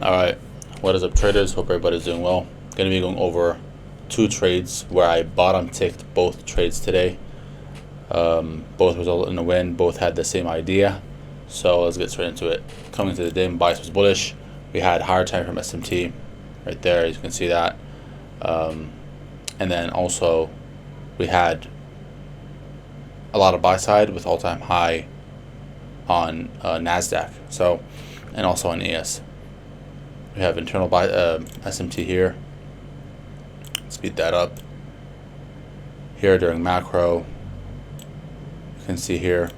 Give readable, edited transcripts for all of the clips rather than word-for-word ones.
Alright, what is up traders? Hope everybody's doing well. Going to be going over two trades where I bottom ticked both trades today. Both resulted in a win, both had the same idea. So let's get straight into it. Coming to the day, bias was bullish. We had higher time from SMT right there, as you can see that. And then also we had a lot of buy side with all-time high on NASDAQ, so, and also on ES. We have internal buy SMT here. Speed that up. Here during macro, you can see here,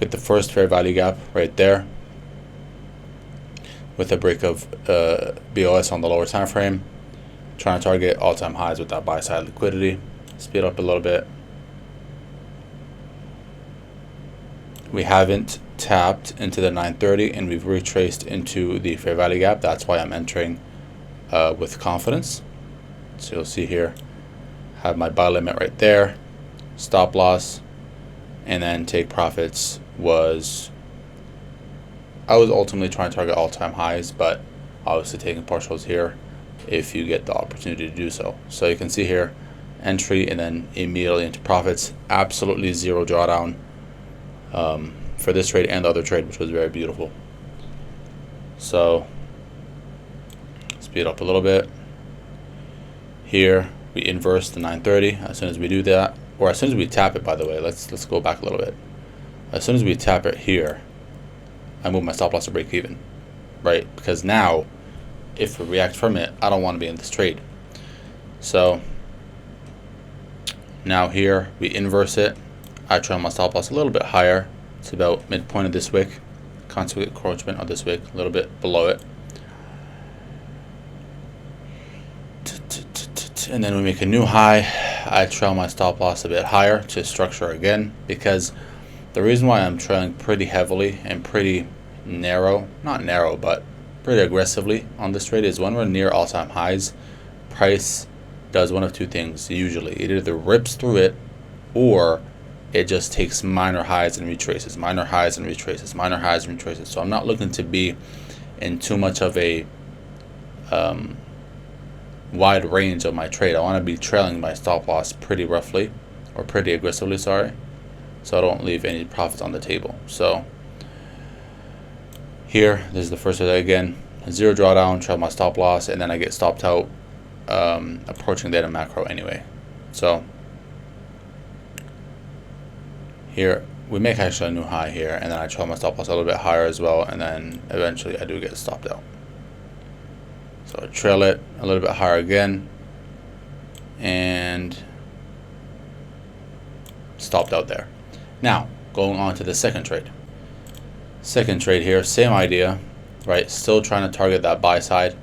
get the first fair value gap right there, with a break of BOS on the lower time frame. Trying to target all-time highs with that buy side liquidity. Speed up a little bit. We haven't tapped into the 930 and we've retraced into the fair value gap. That's why I'm entering with confidence. So you'll see here, have my buy limit right there, stop loss, and then take profits was, I was ultimately trying to target all-time highs, but obviously taking partials here if you get the opportunity to do so. So you can see here, entry and then immediately into profits. Absolutely zero drawdown for this trade and the other trade, which was very beautiful. So speed up a little bit. Here we inverse the 930. As soon as we do that, or as soon as we tap it, by the way, let's go back a little bit. As soon as we tap it here, I move my stop loss to break even, right? Because now if we react from it, I don't want to be in this trade. So now here we inverse it. I try my stop loss a little bit higher. It's about midpoint of this wick, constant encroachment of this wick, a little bit below it. And then we make a new high. I trail my stop loss a bit higher to structure again, because the reason why I'm trailing pretty heavily and pretty narrow, not narrow, but pretty aggressively on this trade is when we're near all-time highs, price does one of two things usually. It either rips through it or it just takes minor highs and retraces, minor highs and retraces, minor highs and retraces. So I'm not looking to be in too much of a wide range of my trade. I want to be trailing my stop loss pretty roughly, or pretty aggressively, sorry, so I don't leave any profits on the table. So here, this is the first day again, zero drawdown, trail my stop loss, and then I get stopped out approaching the end of macro anyway. So here we make actually a new high here, and then I trail my stop loss a little bit higher as well, and then eventually I do get stopped out. So I trail it a little bit higher again and stopped out there. Now going on to the second trade. Second trade here, same idea, right? Still trying to target that buy side.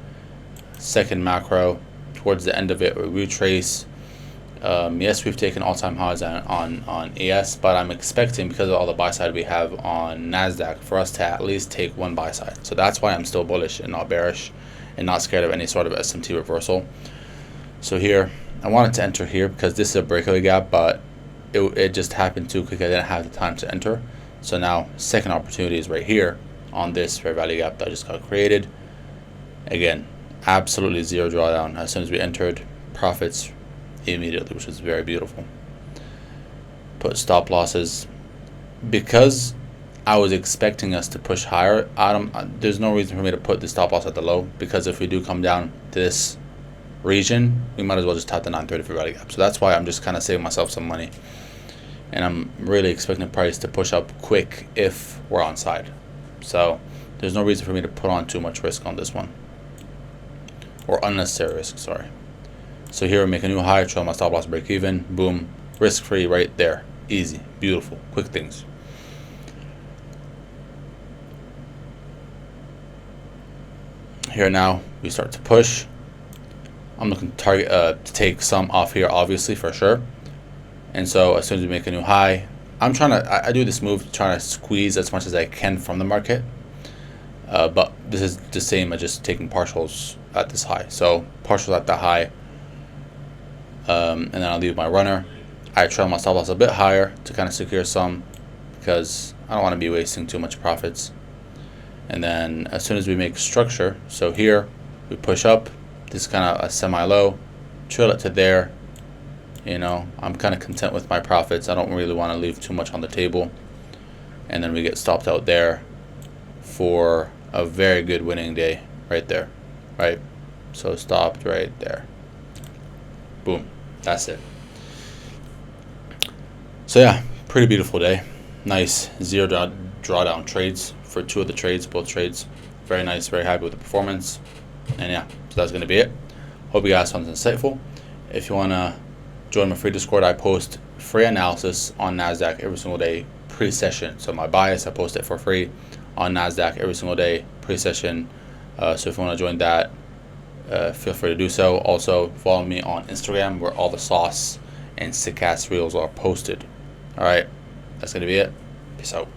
Second macro, towards the end of it, we retrace. Yes, we've taken all-time highs on ES, but I'm expecting, because of all the buy side we have on NASDAQ, for us to at least take one buy side. So that's why I'm still bullish and not bearish, and not scared of any sort of SMT reversal. So here, I wanted to enter here because this is a breakaway gap, but it just happened too quick. I didn't have the time to enter. So now second opportunity is right here on this fair value gap that just got created. Again, absolutely zero drawdown. As soon as we entered, profits immediately, which is very beautiful. Put stop losses, because I was expecting us to push higher. There's no reason for me to put the stop loss at the low, because if we do come down to this region, we might as well just tap the 930 fair value gap. So that's why I'm just kind of saving myself some money, and I'm really expecting the price to push up quick if we're on side. So there's no reason for me to put on too much risk on this one, or unnecessary risk, sorry. So here we make a new high, trail my stop loss, break even, boom, risk free right there. Easy, beautiful, quick things. Here now we start to push. I'm looking to target to take some off here, obviously, for sure. And so as soon as we make a new high, I'm trying to, I do this move trying to squeeze as much as I can from the market, but this is the same as just taking partials at this high. So partials at the high, and then I'll leave my runner. I trail my stop loss a bit higher to kind of secure some, because I don't want to be wasting too much profits. And then as soon as we make structure, so here we push up, this is kind of a semi-low, trail it to there. You know, I'm kind of content with my profits. I don't really want to leave too much on the table. And then we get stopped out there for a very good winning day right there, right? So stopped right there. Boom. That's it. So yeah, pretty beautiful day. Nice zero drawdown trades for two of the trades, both trades. Very nice, very happy with the performance. And yeah, so that's going to be it. Hope you guys found this insightful. If you want to join my free Discord, I post free analysis on NASDAQ every single day pre-session. So my bias, I post it for free on NASDAQ every single day pre-session. So if you want to join that, feel free to do so. Also, follow me on Instagram where all the sauce and sick ass reels are posted. All right, that's going to be it. Peace out.